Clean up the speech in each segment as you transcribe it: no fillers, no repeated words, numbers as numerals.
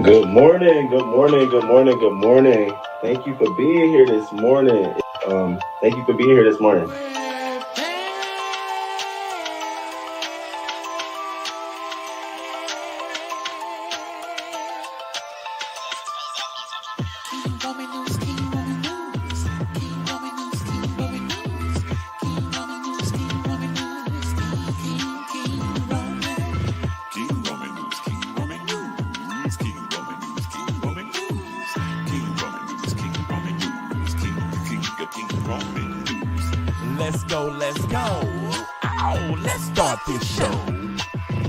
Good morning, good morning, good morning, good morning. Thank you for being here this morning. Thank you for being here this morning. Let's go, let's go. Oh, let's start this show.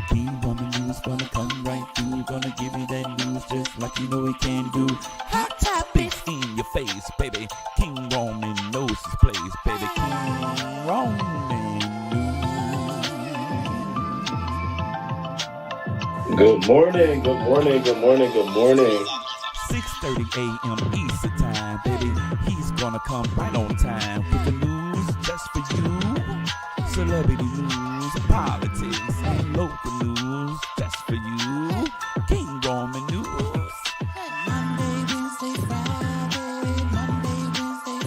King Roman news gonna come right through. Gonna give you that news just like you know he can do. Hot topics in your face, baby. King Roman knows his place, baby. King Roman news. Good morning, good morning, good morning, good morning. 6:30 a.m. Eastern time, baby. He's gonna come right on time with the news just for you. Celebrity news, politics, and local news just for you. King Roman news. Monday, Wednesday, Friday. Monday, Wednesday,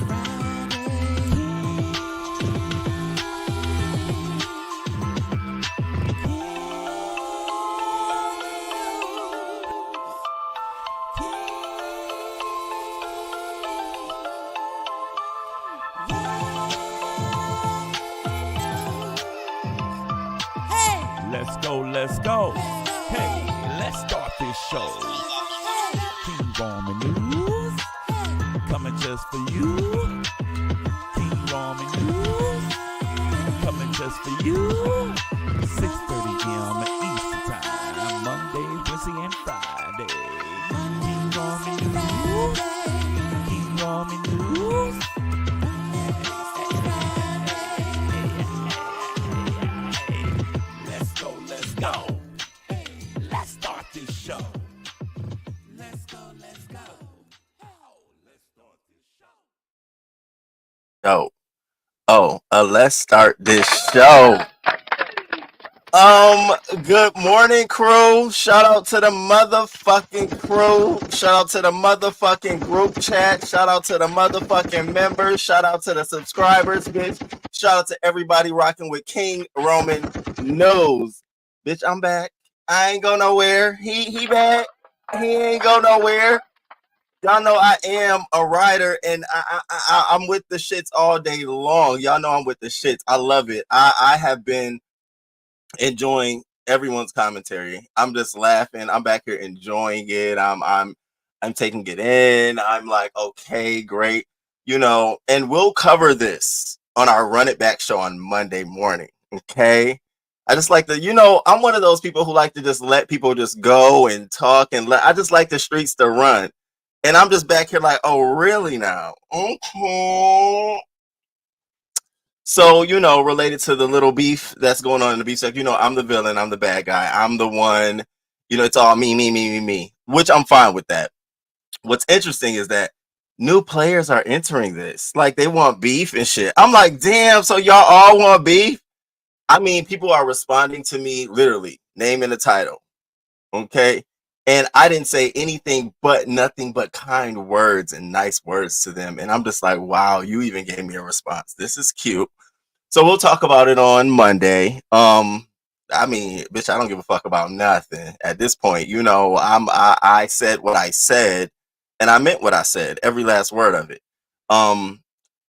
Let's go, let's go. Hey, let's start this show. King Roman news, coming just for you. King Roman news, coming just for you. 6:30 a.m. Eastern time, Monday, Wednesday, and Friday. King Roman news, King Roman news. Let's go. Hey, let's start this show. Let's go, let's go. Oh, let's start this show. Let's start this show. Good morning, crew. Shout out to the motherfucking crew. Shout out to the motherfucking group chat. Shout out to the motherfucking members. Shout out to the subscribers, bitch. Shout out to everybody rocking with King Roman Knows. Bitch, I'm back. I ain't go nowhere. He back. He ain't go nowhere. Y'all know I am a writer, and I'm with the shits all day long. Y'all know I'm with the shits. I love it. I have been enjoying everyone's commentary. I'm just laughing. I'm back here enjoying it. I'm taking it in. I'm like, okay, great. And we'll cover this on our Run It Back show on Monday morning. Okay. I just like I'm one of those people who like to just let people just go and talk I just like the streets to run. And I'm just back here like, oh, really now? Okay. So, related to the little beef that's going on in the beef section, I'm the villain. I'm the bad guy. I'm the one, it's all me, which I'm fine with that. What's interesting is that new players are entering this. Like, they want beef and shit. I'm like, damn, so y'all all want beef? I mean, people are responding to me literally, name in the title. Okay. And I didn't say anything but nothing but kind words and nice words to them. And I'm just like, wow, you even gave me a response. This is cute. So we'll talk about it on Monday. I mean, bitch, I don't give a fuck about nothing at this point. I said what I said, and I meant what I said, every last word of it. The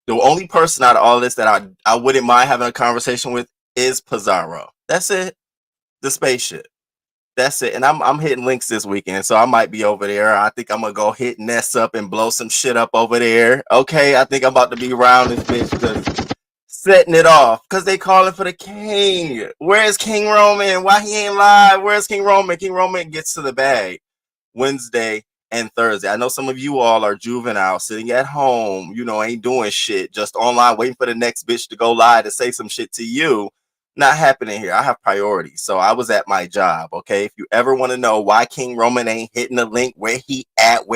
only person out of all this that I wouldn't mind having a conversation with is Pizarro. That's it. The spaceship. That's it. And I'm hitting links this weekend, so I might be over there. I think I'm gonna go hit Ness up and blow some shit up over there. Okay, I think I'm about to be around this bitch because setting it off because they calling for the king. Where's King Roman? Why he ain't live? Where's King Roman? King Roman gets to the bag Wednesday and Thursday. I know some of you all are juvenile, sitting at home, ain't doing shit, just online waiting for the next bitch to go live to say some shit to you. Not happening here. I have priorities. So I was at my job. Okay. If you ever want to know why King Roman ain't hitting the link, where he at,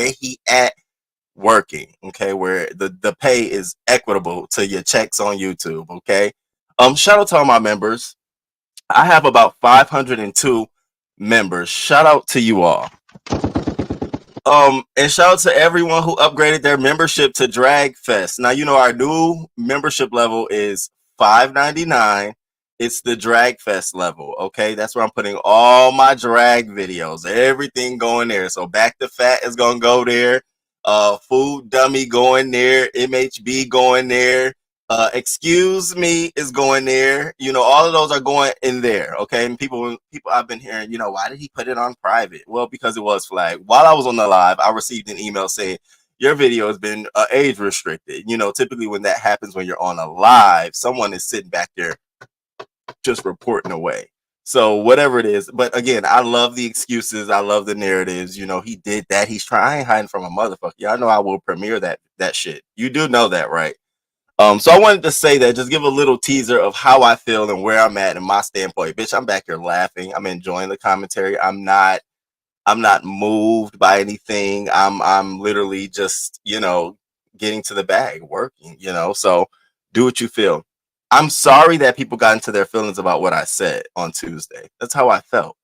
working. Okay. Where the pay is equitable to your checks on YouTube. Okay. Shout out to all my members. I have about 502 members. Shout out to you all. And shout out to everyone who upgraded their membership to Drag Fest. Now, you know, our new membership level is $5.99. It's the Drag Fest level. Okay. That's where I'm putting all my drag videos, everything going there. So Back to Fat is going to go there. Food Dummy going there. MHB going there. Excuse Me is going there. You know, all of those are going in there. Okay. And people I've been hearing, you know, why did he put it on private? Well, because it was flagged. While I was on the live, I received an email saying your video has been age restricted. You know, typically when that happens when you're on a live, someone is sitting back there just reporting away. So whatever it is, but again, I love the excuses. I love the narratives. You know, he did that. He's trying. I ain't hiding from a motherfucker. Y'all know I will premiere that shit. You do know that, right? So I wanted to say that, just give a little teaser of how I feel and where I'm at in my standpoint. Bitch, I'm back here laughing. I'm enjoying the commentary. I'm not moved by anything. I'm literally just, you know, getting to the bag, working, you know. So do what you feel. I'm sorry that people got into their feelings about what I said on Tuesday. That's how I felt.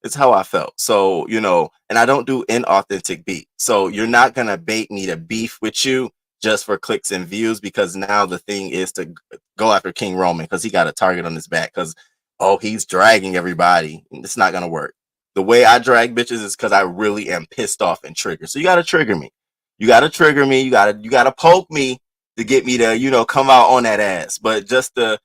It's how I felt. So, you know, and I don't do inauthentic beat. So you're not going to bait me to beef with you just for clicks and views, because now the thing is to go after King Roman because he got a target on his back because, oh, he's dragging everybody. It's not going to work. The way I drag bitches is because I really am pissed off and triggered. So you got to trigger me. You got to trigger me. You got to poke me to get me to, you know, come out on that ass. But just to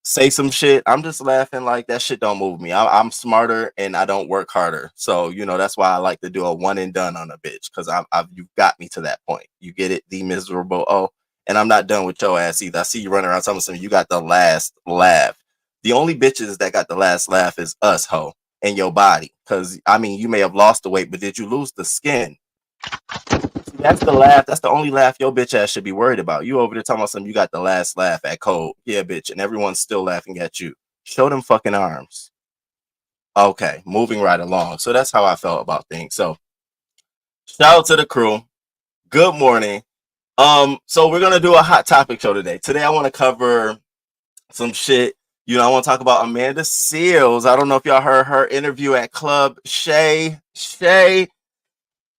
say some shit, I'm just laughing like that shit don't move me. I'm smarter and I don't work harder. So, you know, that's why I like to do a one and done on a bitch, because you've got me to that point. You get it, the miserable. Oh, and I'm not done with your ass either. I see you running around telling something. You got the last laugh. The only bitches that got the last laugh is us, ho, and your body. Because, I mean, you may have lost the weight, but did you lose the skin? That's the laugh. That's the only laugh your bitch ass should be worried about. You over there talking about something. You got the last laugh at Code. Yeah, bitch. And everyone's still laughing at you. Show them fucking arms. Okay, moving right along. So that's how I felt about things. So shout out to the crew. Good morning. So we're gonna do a hot topic show today. Today I want to cover some shit. You know, I want to talk about Amanda Seales. I don't know if y'all heard her interview at Club Shay.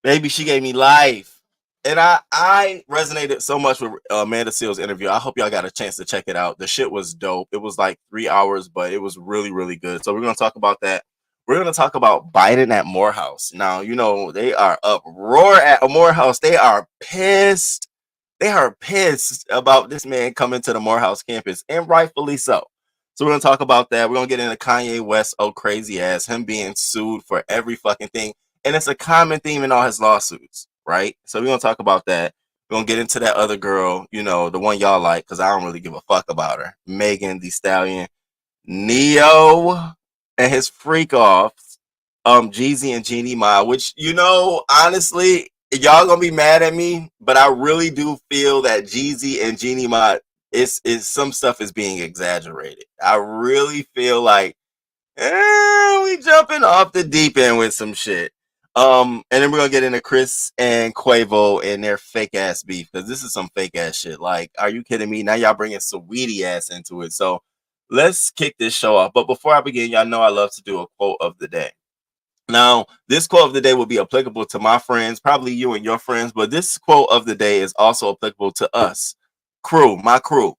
Baby, she gave me life. And I resonated so much with Amanda Seales' interview. I hope y'all got a chance to check it out. The shit was dope. It was like 3 hours, but it was really, really good. So we're going to talk about that. We're going to talk about Biden at Morehouse. Now, you know, they are uproar at Morehouse. They are pissed. They are pissed about this man coming to the Morehouse campus, and rightfully so. So we're going to talk about that. We're going to get into Kanye West, oh crazy ass, him being sued for every fucking thing. And it's a common theme in all his lawsuits, right? So we're going to talk about that. We're going to get into that other girl, you know, the one y'all like, because I don't really give a fuck about her. Megan Thee Stallion. NeYo and his freak offs. Jeezy and Jeanie Ma, which, you know, honestly, y'all gonna be mad at me, but I really do feel that Jeezy and Jeanie Ma is some stuff is being exaggerated. I really feel like we jumping off the deep end with some shit. And then we're gonna get into Chris and Quavo and their fake ass beef, because this is some fake ass shit. Like, are you kidding me? Now y'all bringing Saweetie ass into it. So let's kick this show off. But before I begin, y'all know I love to do a quote of the day. Now, this quote of the day will be applicable to my friends, probably you and your friends, but this quote of the day is also applicable to us, my crew,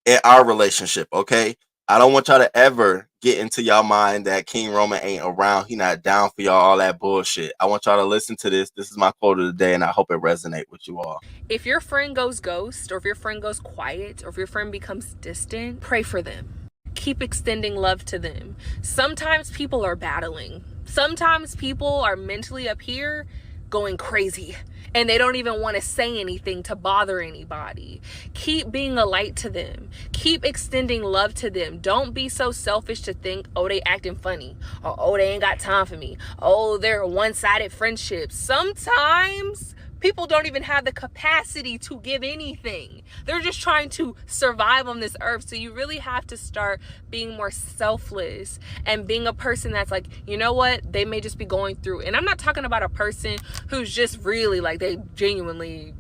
in our relationship, okay? I don't want y'all to ever get into y'all mind that King Roman ain't around. He not down for y'all, all that bullshit. I want y'all to listen to this. This is my quote of the day, and I hope it resonates with you all. If your friend goes ghost, or if your friend goes quiet, or if your friend becomes distant, pray for them. Keep extending love to them. Sometimes people are battling. Sometimes people are mentally up here going crazy, and they don't even want to say anything to bother anybody. Keep being a light to them. Keep extending love to them. Don't be so selfish to think, oh, they acting funny, or oh, they ain't got time for me, oh, they're one-sided friendships. Sometimes people don't even have the capacity to give anything. They're just trying to survive on this earth. So you really have to start being more selfless and being a person that's like, you know what? They may just be going through. And I'm not talking about a person who's just really like, they genuinely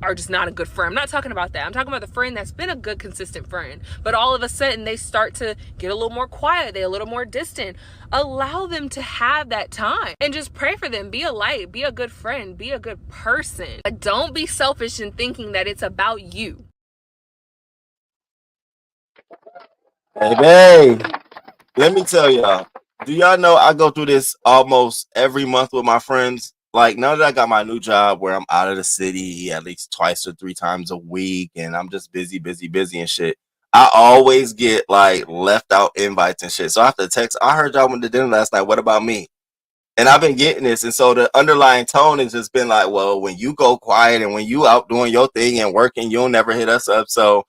are just not a good friend. I'm not talking about that. I'm talking about the friend that's been a good, consistent friend, but all of a sudden they start to get a little more quiet, they're a little more distant. Allow them to have that time and just pray for them. Be a light, be a good friend, be a good person. Don't be selfish in thinking that it's about you. Baby, let me tell y'all. Do y'all know I go through this almost every month with my friends? Like now that I got my new job where I'm out of the city at least twice or three times a week and I'm just busy, busy, busy and shit. I always get like left out invites and shit. So I have to text, I heard y'all went to dinner last night. What about me? And I've been getting this. And so the underlying tone has just been like, well, when you go quiet and when you out doing your thing and working, you'll never hit us up. So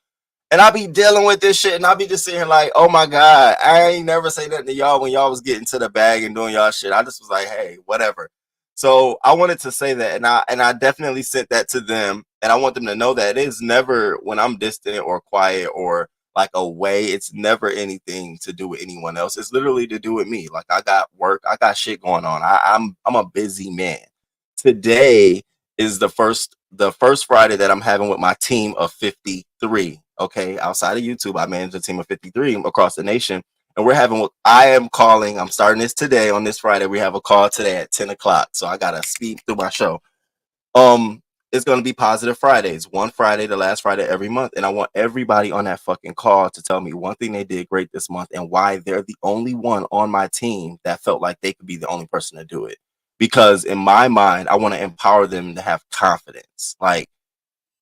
and I be dealing with this shit, and I be just sitting here like, oh my God, I ain't never say nothing to y'all when y'all was getting to the bag and doing y'all shit. I just was like, hey, whatever. So I wanted to say that, and I definitely sent that to them, and I want them to know that it is never when I'm distant or quiet or like away. It's never anything to do with anyone else. It's literally to do with me. Like I got work, I got shit going on. I'm a busy man. Today is the first Friday that I'm having with my team of 53. Okay, outside of YouTube, I manage a team of 53 across the nation, and we're having what I am calling. I'm starting this today on this Friday. We have a call today at 10 o'clock, so I gotta speed through my show. Um, it's gonna be positive Fridays, one Friday, the last Friday every month, and I want everybody on that fucking call to tell me one thing they did great this month and why they're the only one on my team that felt like they could be the only person to do it. Because in my mind, I want to empower them to have confidence. Like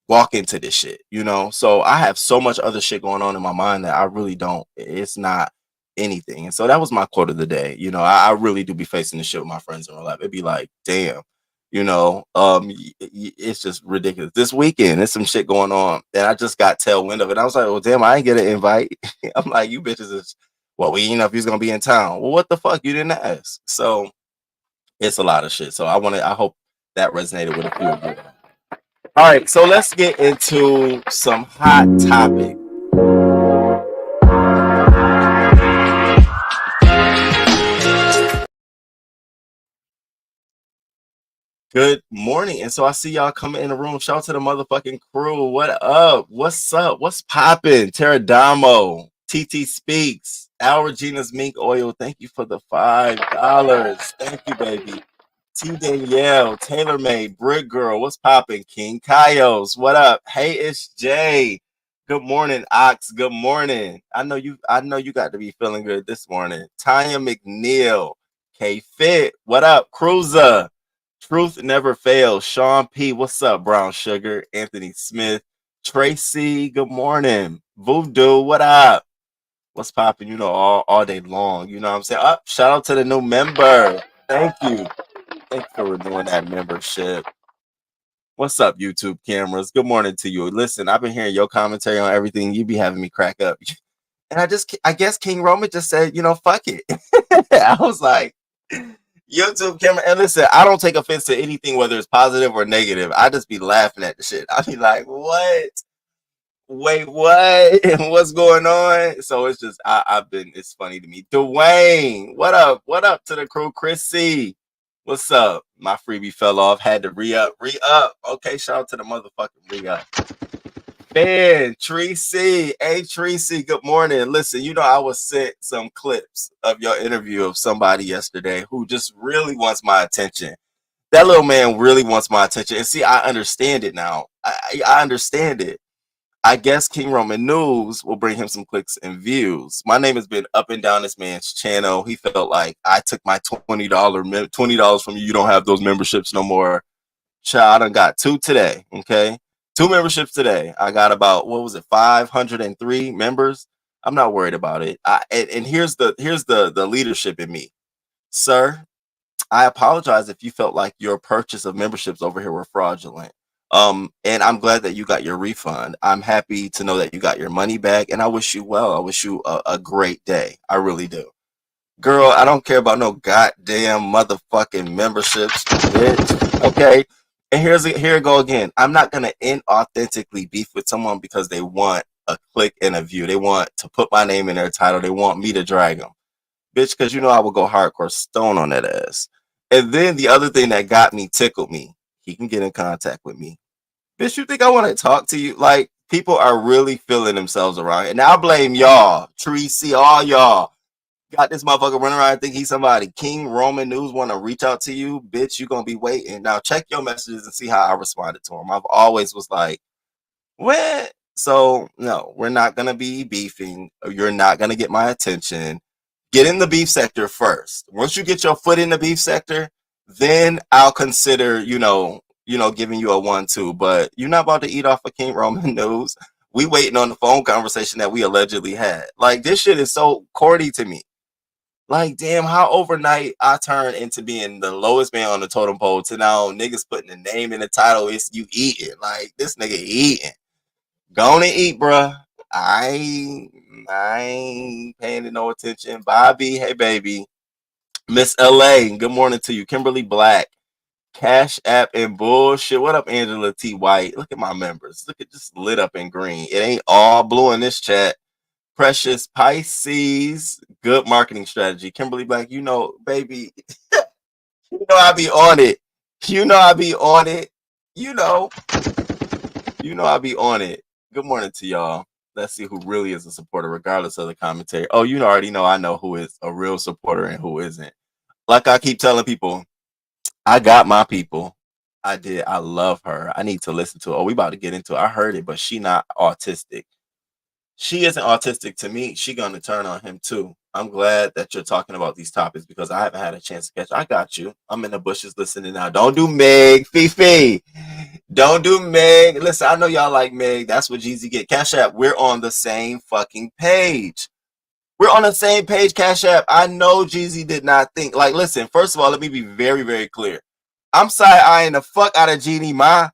walk into this shit, you know? So I have so much other shit going on in my mind that I really don't, it's not anything. And so that was my quote of the day. You know, I really do be facing this shit with my friends in real life. It'd be like, damn, you know, it's just ridiculous. This weekend, there's some shit going on and I just got tailwind of it. I was like, well, damn, I ain't get an invite. I'm like, you bitches is, well, we didn't know if he was going to be in town. Well, what the fuck? You didn't ask. So it's a lot of shit. So I hope that resonated with a few of you. All right, so let's get into some hot topic. Good morning. And so I see y'all coming in the room. Shout out to the motherfucking crew. What up? What's up? What's popping? Teradamo, TT Speaks, Al Regina's Mink Oil. Thank you for the $5. Thank you, baby. T Danielle, TaylorMade, Brick Girl, what's popping? King Kaios, what up? Hey, it's Jay. Good morning, Ox. Good morning. I know you got to be feeling good this morning. Tanya McNeil, K Fit, what up? Cruiser, Truth Never Fails. Sean P, what's up? Brown Sugar, Anthony Smith, Tracy, good morning. Voodoo, what up? What's popping? You know, all day long. You know what I'm saying? Up, shout out to the new member. Thank you. Thanks for renewing that membership. What's up, YouTube cameras? Good morning to you. Listen, I've been hearing your commentary on everything. You be having me crack up. And I guess King Roman just said, you know, fuck it. I was like, YouTube camera. And listen, I don't take offense to anything, whether it's positive or negative. I just be laughing at the shit. I be like, what? Wait, what? What's going on? So it's just, it's funny to me. Dwayne, what up? What up to the crew? Chris C. What's up? My freebie fell off. Had to re-up. Okay, shout out to the motherfucking re-up. Ben, Tracy. Hey, Tracy, good morning. Listen, you know, I was sent some clips of your interview of somebody yesterday who just really wants my attention. That little man really wants my attention. And see, I understand it now. I understand it. I guess King Roman News will bring him some clicks and views. My name has been up and down this man's channel. He felt like I took my $20 from you. You don't have those memberships no more. Child, I done got two today. Okay, two memberships today. I got about 503 members. I'm not worried about it. And here's the leadership in me, sir. I apologize if you felt like your purchase of memberships over here were fraudulent. And I'm glad that you got your refund. I'm happy to know that you got your money back, and I wish you well. I wish you a great day. I really do. Girl, I don't care about no goddamn motherfucking memberships, bitch. Okay. And here it go again. I'm not gonna inauthentically beef with someone because they want a click and a view. They want to put my name in their title. They want me to drag them. Bitch, because you know I will go hardcore stone on that ass. And then the other thing that tickled me, he can get in contact with me. Bitch, you think I want to talk to you? Like, people are really feeling themselves around here. And I blame y'all. Tracy, all y'all. Got this motherfucker running around and think he's somebody. King Roman News want to reach out to you. Bitch, you going to be waiting. Now, check your messages and see how I responded to him. I've always was like, what? So, no, we're not going to be beefing. You're not going to get my attention. Get in the beef sector first. Once you get your foot in the beef sector, then I'll consider, giving you a 1-2. But you're not about to eat off of King Roman News. We waiting on the phone conversation that we allegedly had. Like, this shit is so corny to me. Like, damn, how overnight I turned into being the lowest man on the totem pole to now niggas putting the name in the title. It's you eating. Like, this nigga eating. Go and eat, bruh. I ain't paying no attention. Bobby, hey baby. Miss LA, good morning to you. Kimberly Black, Cash App and bullshit. What up, Angela T. White? Look at my members. Look at just lit up in green. It ain't all blue in this chat. Precious Pisces, good marketing strategy. Kimberly Black, baby, I be on it. I be on it. I be on it. Good morning to y'all. Let's see who really is a supporter, regardless of the commentary. Oh, already know I know who is a real supporter and who isn't. Like I keep telling people, I got my people. I did. I love her. I need to listen to her. Oh, we about to get into it. I heard it, but she not autistic. She isn't autistic to me. She gonna turn on him too. I'm glad that you're talking about these topics because I haven't had a chance to catch. I got you. I'm in the bushes listening now. Don't do Meg, Fifi. Don't do Meg. Listen, I know y'all like Meg. That's what Jeezy get. Cash App, we're on the same fucking page. We're on the same page, Cash App. I know Jeezy did not think. Like, listen, first of all, let me be very, very clear. I'm side-eyeing the fuck out of Jeannie Ma.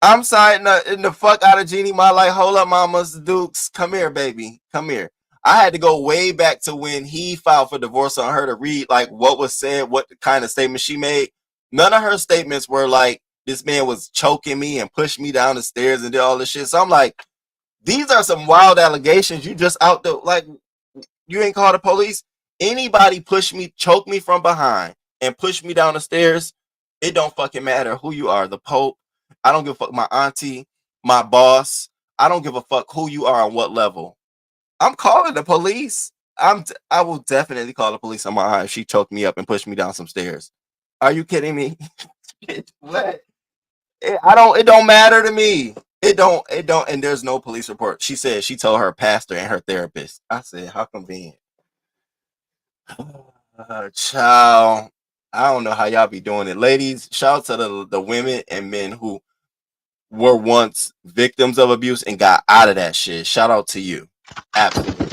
I'm siding the fuck out of Jeannie Ma. Like, hold up, mamas, Dukes. Come here, baby. Come here. I had to go way back to when he filed for divorce on her to read, like, what was said, what kind of statement she made. None of her statements were like, this man was choking me and pushed me down the stairs and did all this shit. So I'm like, these are some wild allegations. You just out there, like, you ain't called the police. Anybody push me, choke me from behind and push me down the stairs, it don't fucking matter who you are. The Pope, I don't give a fuck, my auntie, my boss. I don't give a fuck who you are on what level. I'm calling the police. I will definitely call the police on my eye if she choked me up and pushed me down some stairs. Are you kidding me? What? It don't matter to me. It don't, and there's no police report. She said she told her pastor and her therapist. I said, how convenient. Child, I don't know how y'all be doing it. Ladies, shout out to the women and men who were once victims of abuse and got out of that shit. Shout out to you. Absolutely.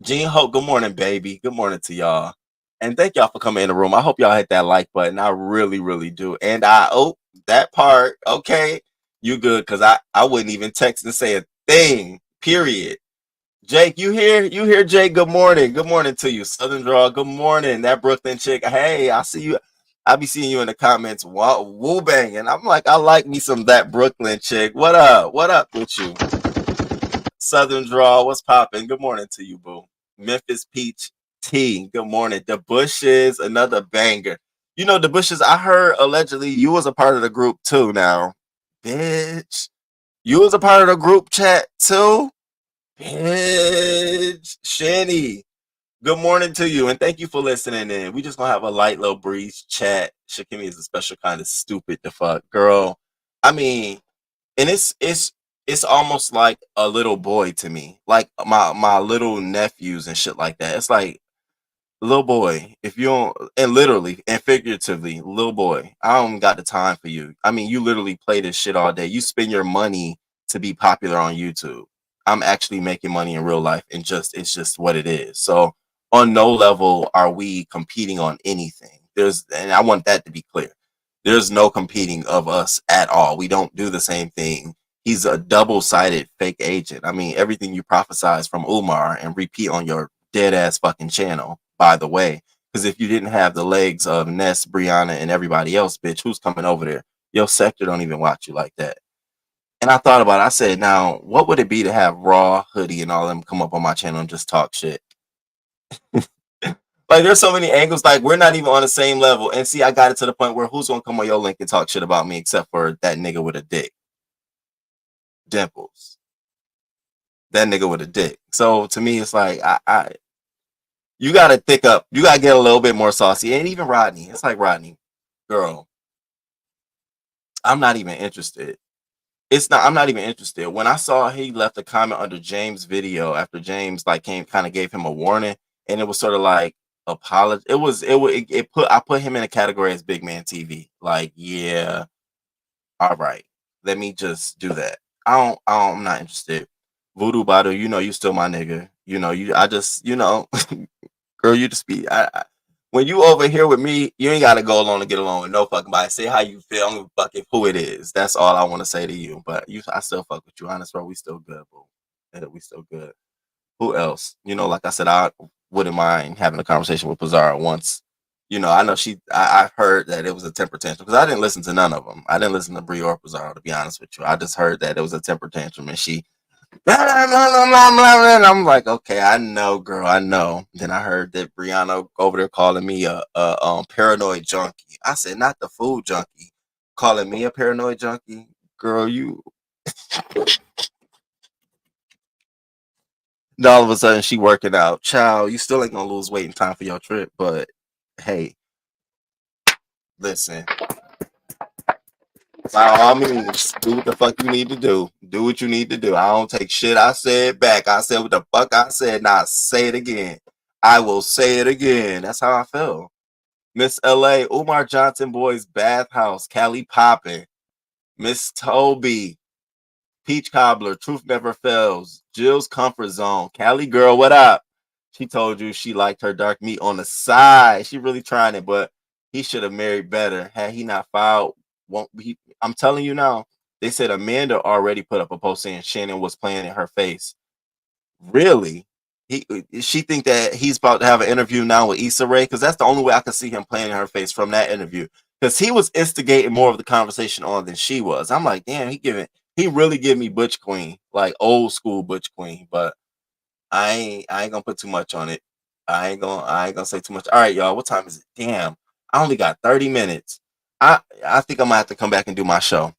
Jean Hope, good morning, baby. Good morning to y'all. And thank y'all for coming in the room. I hope y'all hit that like button. I really, really do. And that part, okay, you good, because I wouldn't even text and say a thing, period. Jake, you here? You here, Jake? Good morning. Good morning to you. Southern Draw, good morning. That Brooklyn chick, hey, I see you. I be seeing you in the comments, woo banging. I'm like, I like me some that Brooklyn chick. What up? What up with you? Southern Draw, what's popping? Good morning to you, boo. Memphis Peach T, good morning. The Bushes, another banger. The Bushes, I heard allegedly you was a part of the group too now. Bitch. You was a part of the group chat too? Bitch. Shanny, good morning to you and thank you for listening in. We just gonna have a light little breeze chat. Shakimi is a special kind of stupid to fuck. Girl, I mean, and it's almost like a little boy to me, like my little nephews and shit like that. It's like, little boy, if you don't, and literally and figuratively, little boy, I don't got the time for you. I mean, you literally play this shit all day. You spend your money to be popular on YouTube. I'm actually making money in real life, and it's just what it is. So on no level are we competing on anything. And I want that to be clear. There's no competing of us at all. We don't do the same thing. He's a double-sided fake agent. I mean, everything you prophesize from Umar and repeat on your dead-ass fucking channel, by the way. Because if you didn't have the legs of Ness, Brianna, and everybody else, bitch, who's coming over there? Your sector don't even watch you like that. And I thought about it. I said, now, what would it be to have Raw, Hoodie, and all of them come up on my channel and just talk shit? Like, Like, there's so many angles. Like, we're not even on the same level. And see, I got it to the point where who's gonna come on your link and talk shit about me except for that nigga with a dick, Dimples. That nigga with a dick. So to me, it's like you gotta thick up. You gotta get a little bit more saucy. And even Rodney, it's like, Rodney, girl, I'm not even interested. I'm not even interested. When I saw he left a comment under James' video after James like kind of gave him a warning, and it was sort of like apology. I put him in a category as big man TV. Like, yeah, all right, let me just do that. I'm not interested. Voodoo Badu, you still my nigga. I just, girl, you just be, when you over here with me, you ain't got to go along to get along with no fucking body. Say how you feel. I'm fucking who it is. That's all I want to say to you. But I still fuck with you. Honest, bro. We still good, bro. Yeah, we still good. Who else? Like I said, I wouldn't mind having a conversation with Pizarro once. I know I heard that it was a temper tantrum because I didn't listen to none of them. I didn't listen to Brie or Pizarro, to be honest with you. I just heard that it was a temper tantrum and she and I'm like, okay, I know, girl, I know. Then I heard that Brianna over there calling me a paranoid junkie. I said, not the food junkie, calling me a paranoid junkie, girl. You. And all of a sudden, she working out. Child, you still ain't gonna lose weight in time for your trip, but hey, listen. By all means, do what the fuck you need to do. Do what you need to do. I don't take shit I said back. I said what the fuck I said. Now I say it again. I will say it again. That's how I feel. Miss LA, Umar Johnson Boys Bathhouse, Cali Poppin', Miss Toby, Peach Cobbler, Truth Never Fails, Jill's Comfort Zone, Cali Girl, what up? She told you she liked her dark meat on the side. She really trying it, but he should have married better. Had he not filed, I'm telling you now, they said Amanda already put up a post saying Shannon was playing in her face. Really? She think that he's about to have an interview now with Issa Rae? Because that's the only way I could see him playing in her face from that interview. Because he was instigating more of the conversation on than she was. I'm like, damn, he really give me Butch Queen, like old school Butch Queen. But I ain't gonna put too much on it. I ain't gonna say too much. All right, y'all. What time is it? Damn, I only got 30 minutes. I think I'm gonna have to come back and do my show.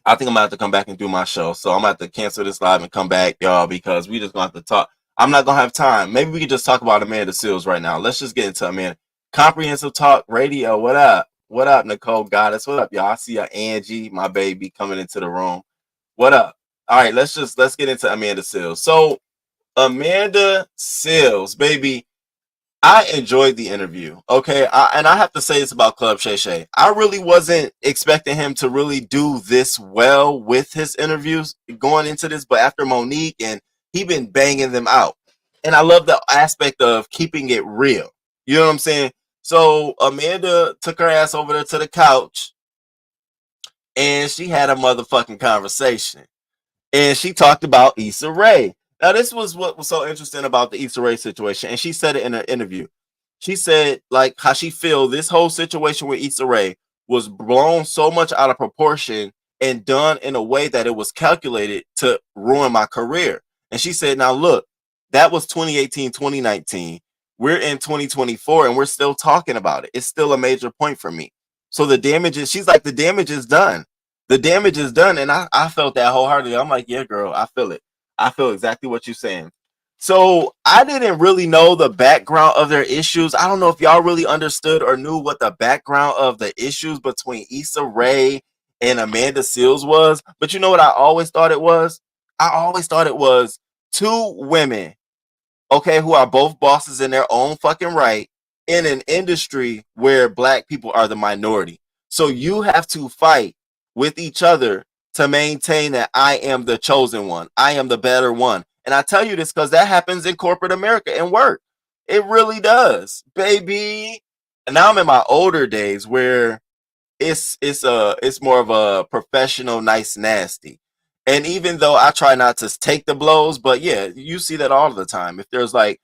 I think I'm gonna have to come back and do my show. So I'm gonna have to cancel this live and come back, y'all, because we just gonna have to talk. I'm not gonna have time. Maybe we could just talk about Amanda Seales right now. Let's just get into Amanda. Comprehensive Talk Radio. What up? What up, Nicole Goddess? What up, y'all? I see Angie, my baby, coming into the room. What up? All right, let's get into Amanda Seales. So Amanda Seales, baby, I enjoyed the interview. Okay. And I have to say this about Club Shay Shay. I really wasn't expecting him to really do this well with his interviews going into this, but after Monique and he been banging them out. And I love the aspect of keeping it real. You know what I'm saying? So Amanda took her ass over there to the couch and she had a motherfucking conversation. And she talked about Issa Rae. Now, this was what was so interesting about the Issa Rae situation. And she said it in an interview. She said, like, how she feel this whole situation with Issa Rae was blown so much out of proportion and done in a way that it was calculated to ruin my career. And she said, now look, that was 2018, 2019. We're in 2024 and we're still talking about it. It's still a major point for me. So the damage is, she's like, the damage is done. The damage is done. And I felt that wholeheartedly. I'm like, yeah, girl, I feel it. I feel exactly what you're saying. So I didn't really know the background of their issues. I don't know if y'all really understood or knew what the background of the issues between Issa Rae and Amanda Seales was. But you know what I always thought it was? I always thought it was two women, okay, who are both bosses in their own fucking right in an industry where black people are the minority. So you have to fight with each other to maintain that I am the chosen one. I am the better one. And I tell you this because that happens in corporate America and work. It really does, baby. And now I'm in my older days where it's more of a professional, nice, nasty. And even though I try not to take the blows, but yeah, you see that all the time. If there's like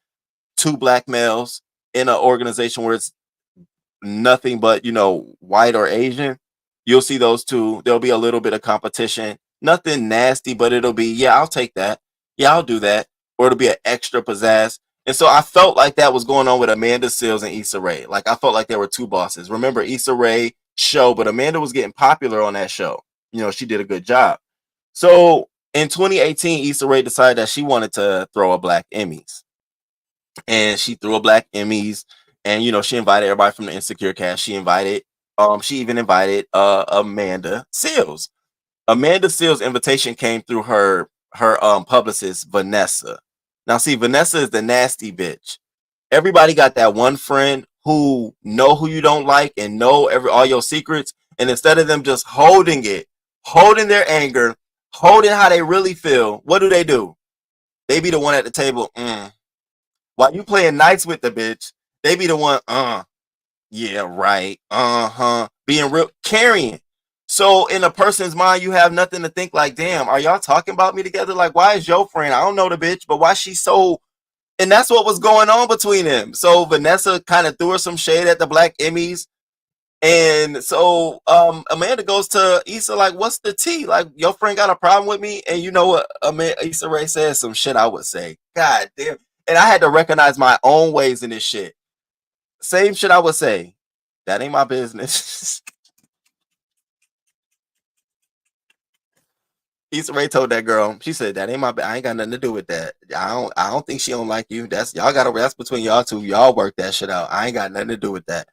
two black males in an organization where it's nothing but, white or Asian, you'll see those two. There'll be a little bit of competition. Nothing nasty, but it'll be, yeah, I'll take that. Yeah, I'll do that. Or it'll be an extra pizzazz. And so I felt like that was going on with Amanda Seales and Issa Rae. Like I felt like there were two bosses. Remember Issa Rae show, but Amanda was getting popular on that show. You know, she did a good job. So in 2018, Issa Rae decided that she wanted to throw a Black Emmys. And she threw a Black Emmys, and you know, she invited everybody from the Insecure cast. She even invited Amanda Seales. Amanda Seales' invitation came through her publicist Vanessa. Now, see, Vanessa is the nasty bitch. Everybody got that one friend who know who you don't like and know all your secrets, and instead of them just holding it, holding their anger, holding how they really feel, what do? They be the one at the table. While you playing nice with the bitch, they be the one. Yeah, right. Being real, carrying. So in a person's mind, you have nothing to think like, damn, are y'all talking about me together? Like, why is your friend? I don't know the bitch, but why she so? And that's what was going on between them. So Vanessa kind of threw her some shade at the Black Emmys. And so Amanda goes to Issa like, what's the tea? Like, your friend got a problem with me? And you know what? Issa Rae said some shit I would say. God damn. And I had to recognize my own ways in this shit. Same shit I would say. That ain't my business. Issa Rae told that girl, she said, that ain't I ain't got nothing to do with that. I don't think she don't like you. That's between y'all two. Y'all work that shit out. I ain't got nothing to do with that.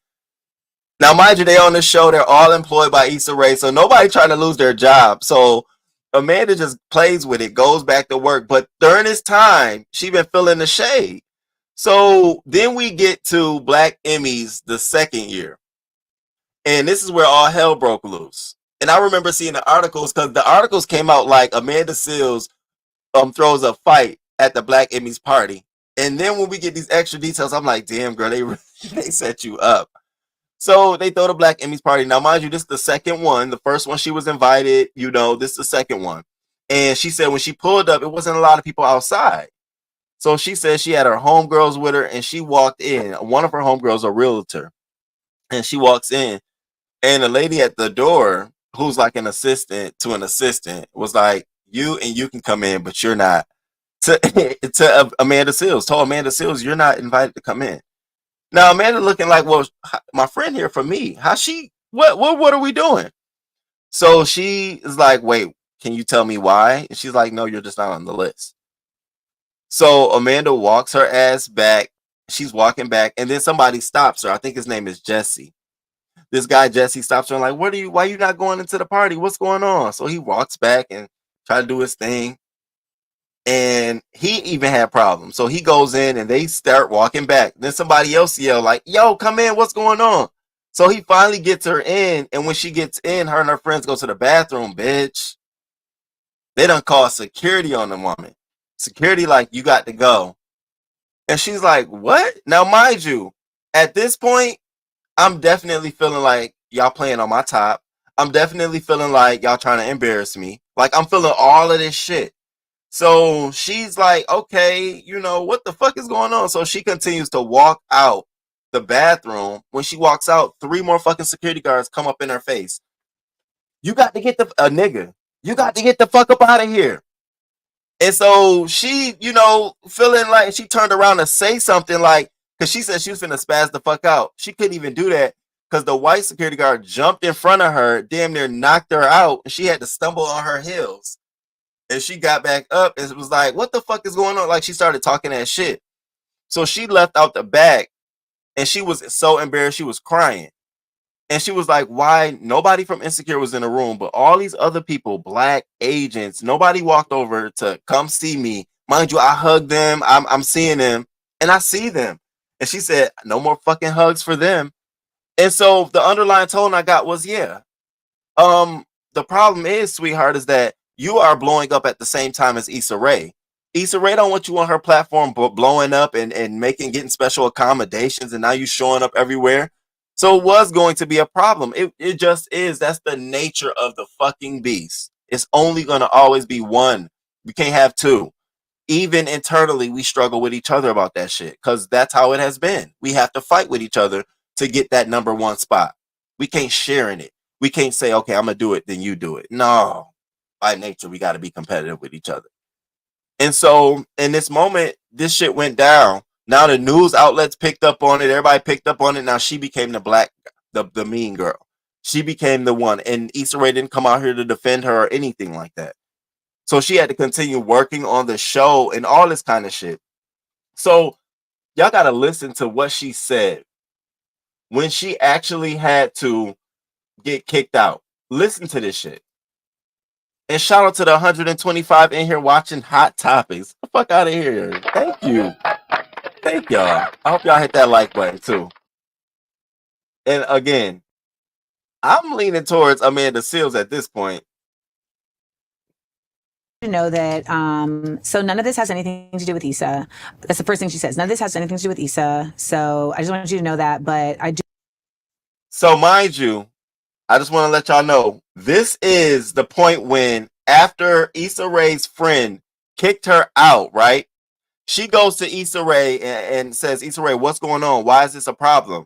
Now, mind you, they on the show, they're all employed by Issa Rae, so nobody trying to lose their job. So Amanda just plays with it, goes back to work. But during this time, she been feeling the shade. So then we get to Black Emmys the second year. And this is where all hell broke loose. And I remember seeing the articles, because the articles came out like Amanda Seales throws a fight at the Black Emmys party. And then when we get these extra details, I'm like, damn, girl, they set you up. So they throw the Black Emmys party. Now, mind you, this is the second one. The first one she was invited, you know, this is the second one. And she said when she pulled up, it wasn't a lot of people outside. So she said she had her homegirls with her, and she walked in. One of her homegirls, a realtor. And she walks in, and the lady at the door, who's like an assistant to an assistant, was like, you can come in, but you're not. To Amanda Seales, told Amanda Seales, you're not invited to come in. Now Amanda looking like, well, my friend here for me. What are we doing? So she is like, wait, can you tell me why? And she's like, no, you're just not on the list. So Amanda walks her ass back. She's walking back, and then somebody stops her. I think his name is Jesse. This guy Jesse stops her and like, why are you not going into the party? What's going on? So he walks back and try to do his thing. And he even had problems. So he goes in and they start walking back. Then somebody else yell like, yo, come in, what's going on? So he finally gets her in, and when she gets in, her and her friends go to the bathroom, bitch. They done call security on the woman. Security like, you got to go. And she's like, what? Now, mind you, at this point, I'm definitely feeling like y'all playing on my top. I'm definitely feeling like y'all trying to embarrass me. Like, I'm feeling all of this shit. So she's like, okay, you know, what the fuck is going on? So she continues to walk out the bathroom. When she walks out, 3 more fucking security guards come up in her face. You got to get nigga. You got to get the fuck up out of here. And so she, you know, feeling like she turned around to say something like, because she said she was finna spaz the fuck out. She couldn't even do that because the white security guard jumped in front of her, damn near knocked her out, and she had to stumble on her heels. And she got back up and was like, what the fuck is going on? Like, she started talking that shit. So she left out the back, and she was so embarrassed, she was crying. And she was like, why? Nobody from Insecure was in the room, but all these other people, Black agents, nobody walked over to come see me. Mind you, I hugged them. I'm seeing them, and I see them. And she said, no more fucking hugs for them. And so the underlying tone I got was, yeah. The problem is, sweetheart, is that you are blowing up at the same time as Issa Rae. Issa Rae don't want you on her platform blowing up and getting special accommodations, and now you showing up everywhere. So it was going to be a problem. It just is. That's the nature of the fucking beast. It's only going to always be one. We can't have two. Even internally, we struggle with each other about that shit because that's how it has been. We have to fight with each other to get that number one spot. We can't share in it. We can't say, okay, I'm going to do it, then you do it. No. By nature, we got to be competitive with each other. And so in this moment, this shit went down. Now the news outlets picked up on it. Everybody picked up on it. Now she became the mean girl. She became the one. And Issa Rae didn't come out here to defend her or anything like that. So she had to continue working on the show and all this kind of shit. So y'all got to listen to what she said when she actually had to get kicked out. Listen to this shit. And shout out to the 125 in here watching Hot Topics. Get the fuck out of here. Thank you. Thank y'all. I hope y'all hit that like button too. And again, I'm leaning towards Amanda Seales at this point. To know that so none of this has anything to do with Issa. That's the first thing she says. None of this has anything to do with Issa. So I just want you to know that, but I do. So mind you, I just want to let y'all know, this is the point when after Issa Rae's friend kicked her out, right? She goes to Issa Rae and says, Issa Rae, what's going on? Why is this a problem?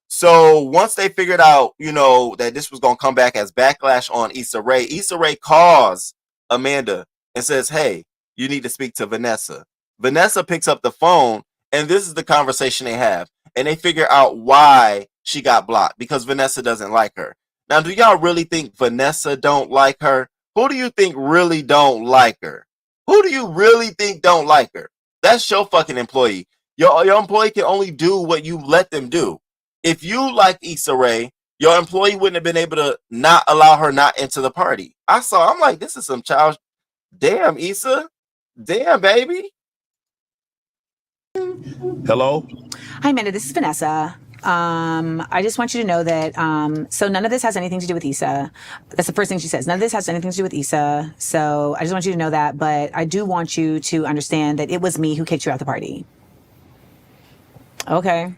So once they figured out, that this was going to come back as backlash on Issa Rae calls Amanda and says, hey, you need to speak to Vanessa. Vanessa picks up the phone, and this is the conversation they have. And they figure out why she got blocked, because Vanessa doesn't like her. Now, do y'all really think Vanessa don't like her? Who do you think really don't like her? Who do you really think don't like her? That's your fucking employee. Your employee can only do what you let them do. If you liked Issa Rae, your employee wouldn't have been able to not allow her not into the party. I'm like, this is some child. Damn, Issa. Damn, baby. Hello? Hi, Amanda. This is Vanessa. I just want you to know that so none of this has anything to do with Issa. That's the first thing she says. None of this has anything to do with Issa. So I just want you to know that, but I do want you to understand that it was me who kicked you out the party. Okay.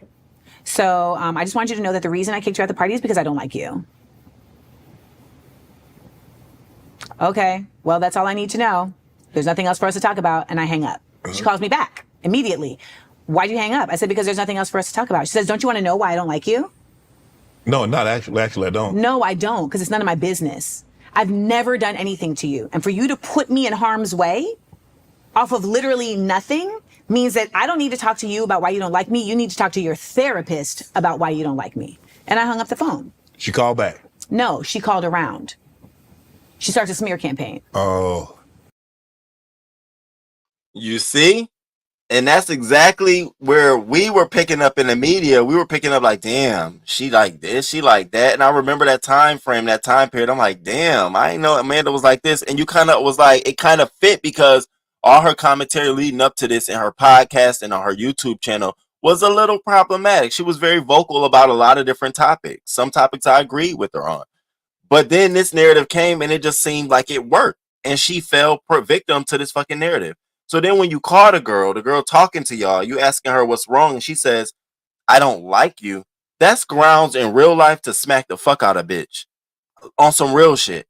So I just want you to know that the reason I kicked you out the party is because I don't like you. Okay. Well, that's all I need to know. There's nothing else for us to talk about. And I hang up. She calls me back immediately. Why'd you hang up? I said, because there's nothing else for us to talk about. She says, don't you want to know why I don't like you? No, not actually. Actually, I don't. No, I don't, because it's none of my business. I've never done anything to you. And for you to put me in harm's way off of literally nothing means that I don't need to talk to you about why you don't like me. You need to talk to your therapist about why you don't like me. And I hung up the phone. She called back? No, she called around. She starts a smear campaign. Oh. You see? And that's exactly where we were picking up in the media. We were picking up like, damn, she like this, she like that. And I remember that time frame, that time period. I'm like, damn, I didn't know Amanda was like this. And you kind of was like, it kind of fit because all her commentary leading up to this in her podcast and on her YouTube channel was a little problematic. She was very vocal about a lot of different topics. Some topics I agreed with her on. But then this narrative came and it just seemed like it worked. And she fell victim to this fucking narrative. So then when you call the girl talking to y'all, you asking her what's wrong, and she says, I don't like you. That's grounds in real life to smack the fuck out of bitch. On some real shit.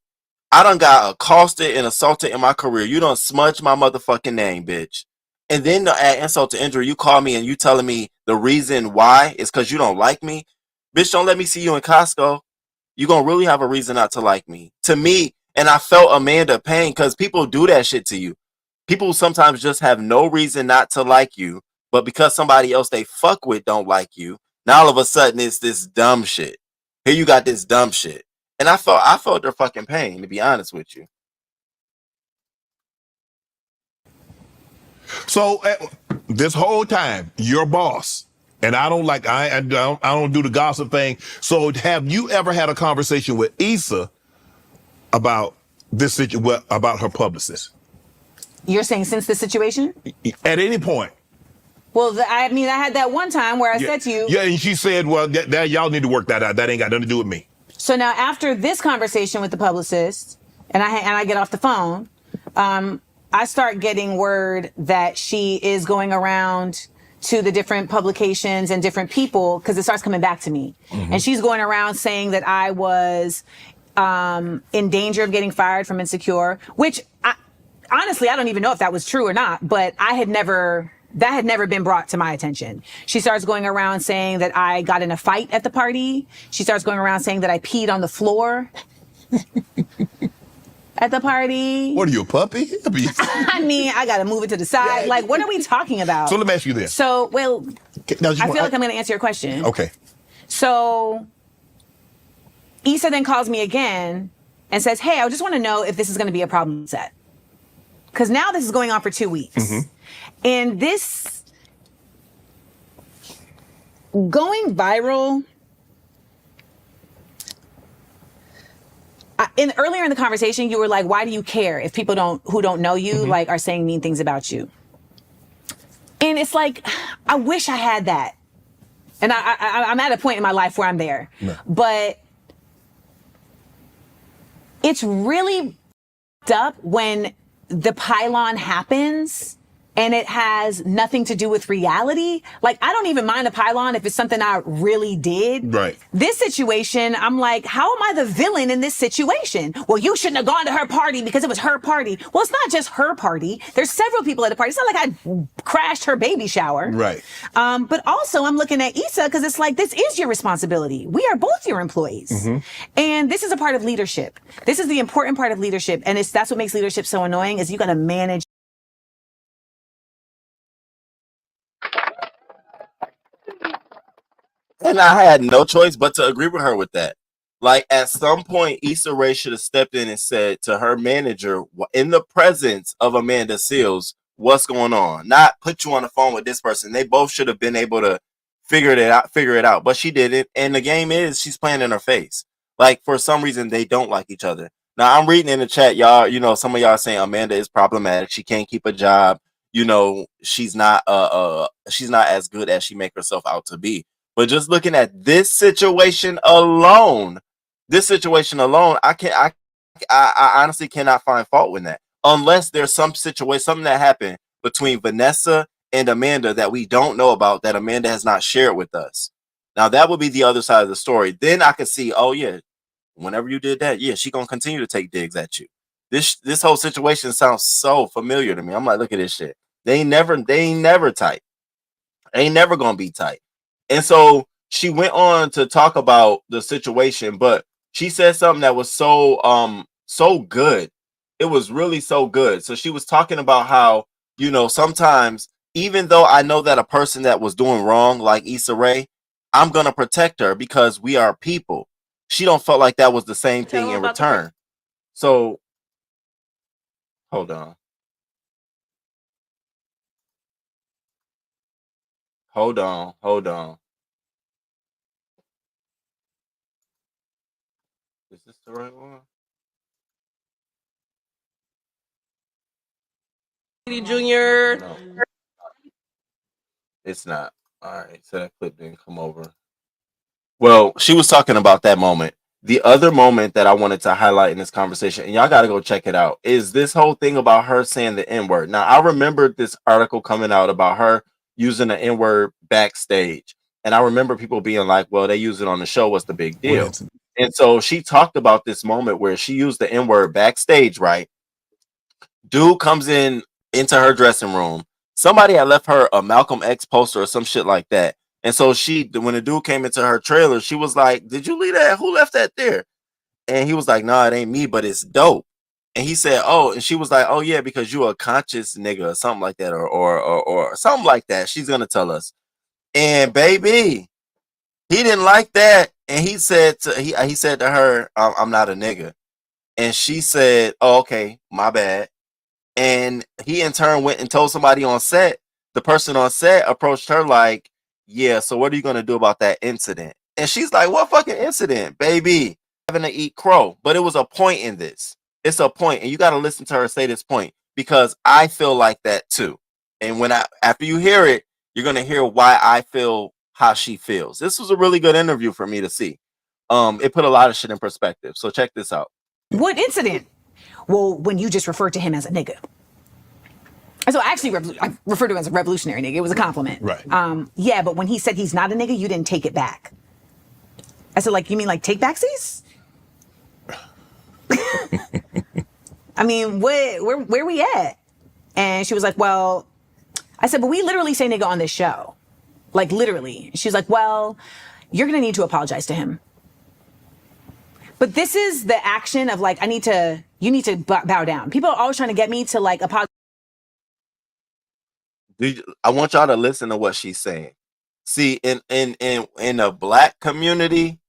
I done got accosted and assaulted in my career. You done smudged my motherfucking name, bitch. And then to add insult to injury, you call me and you telling me the reason why is because you don't like me. Bitch, don't let me see you in Costco. You gonna really have a reason not to like me. To me, and I felt Amanda pain because people do that shit to you. People sometimes just have no reason not to like you, but because somebody else they fuck with don't like you, now all of a sudden it's this dumb shit. Here you got this dumb shit. And I felt their fucking pain, to be honest with you. So this whole time, your boss, and I don't do the gossip thing. So have you ever had a conversation with Issa about this about her publicist? You're saying since the situation? At any point. Well, I had that one time where I said to you. Yeah, and she said, well, that y'all need to work that out. That ain't got nothing to do with me. So now after this conversation with the publicist, and I get off the phone, I start getting word that she is going around to the different publications and different people because it starts coming back to me. Mm-hmm. And she's going around saying that I was in danger of getting fired from Insecure, which honestly, I don't even know if that was true or not, but that had never been brought to my attention. She starts going around saying that I got in a fight at the party. She starts going around saying that I peed on the floor. at the party. What are you, a puppy? I mean, I gotta move it to the side. Yeah. Like, what are we talking about? So let me ask you this. So, well, Now, I feel like I'm gonna answer your question. Okay. So, Issa then calls me again and says, hey, I just want to know if this is going to be a problem set. Because now this is going on for 2 weeks. And this going viral, earlier in the conversation, you were like, why do you care if people who don't know you like are saying mean things about you? And it's like, I wish I had that. And I'm at a point in my life where I'm there. No. But it's really up when the pylon happens and it has nothing to do with reality. Like, I don't even mind a pylon if it's something I really did. Right. This situation, I'm like, how am I the villain in this situation? Well, you shouldn't have gone to her party because it was her party. Well, it's not just her party. There's several people at the party. It's not like I crashed her baby shower. Right. But also I'm looking at Issa because it's like, this is your responsibility. We are both your employees. And this is a part of leadership. This is the important part of leadership. And that's what makes leadership so annoying is you got to manage. And I had no choice but to agree with her with that. Like, at some point, Issa Rae should have stepped in and said to her manager, in the presence of Amanda Seales, what's going on? Not put you on the phone with this person. They both should have been able to figure it out. But she didn't. And the game is she's playing in her face. Like, for some reason, they don't like each other. Now, I'm reading in the chat, y'all, you know, some of y'all saying Amanda is problematic. She can't keep a job. You know, she's not as good as she make herself out to be. But just looking at this situation alone, I honestly cannot find fault with that. Unless there's some situation, something that happened between Vanessa and Amanda that we don't know about, that Amanda has not shared with us. Now, that would be the other side of the story. Then I could see, oh yeah, whenever you did that, yeah, she gonna continue to take digs at you. This whole situation sounds so familiar to me. I'm like, look at this shit. They ain't never tight. Ain't never gonna be tight. And so she went on to talk about the situation, but she said something that was so good. It was really so good. So she was talking about how, you know, sometimes, even though I know that a person that was doing wrong, like Issa Rae, I'm gonna protect her because we are people. She don't felt like that was the same thing in return. So hold on. Hold on. Is this the right one? Junior. No. It's not. All right, so that clip didn't come over. Well, she was talking about that moment. The other moment that I wanted to highlight in this conversation, and y'all got to go check it out, is this whole thing about her saying the N-word. Now, I remember this article coming out about her using the N-word backstage. And I remember people being like, well, they use it on the show. What's the big deal? And so she talked about this moment where she used the N-word backstage, right? Dude comes into her dressing room. Somebody had left her a Malcolm X poster or some shit like that. And so when the dude came into her trailer, she was like, did you leave that? Who left that there? And he was like, nah, it ain't me, but it's dope. And he said, oh, and she was like, oh yeah, because you a conscious nigga or something like that, or something like that. She's gonna tell us. And baby, he didn't like that. And he said to her, I'm not a nigga. And she said, oh, okay, my bad. And he in turn went and told somebody on set. The person on set approached her like, yeah, so what are you going to do about that incident? And she's like, what fucking incident, baby? Having to eat crow. But it was a point in this. It's a point, and you got to listen to her say this point, because I feel like that too. And after you hear it, you're going to hear why I feel how she feels. This was a really good interview for me to see. It put a lot of shit in perspective. So check this out. What incident? Well, when you just referred to him as a nigga. So actually, I referred to him as a revolutionary nigga. It was a compliment. Right. Yeah, but when he said he's not a nigga, you didn't take it back. I said, like, you mean like take backsies? I mean, where we at? And she was like, well, I said, but we literally say nigga on this show. Like, literally. She was like, well, you're going to need to apologize to him. But this is the action of like, you need to bow down. People are always trying to get me to like apologize. I want y'all to listen to what she's saying. See, in a black community,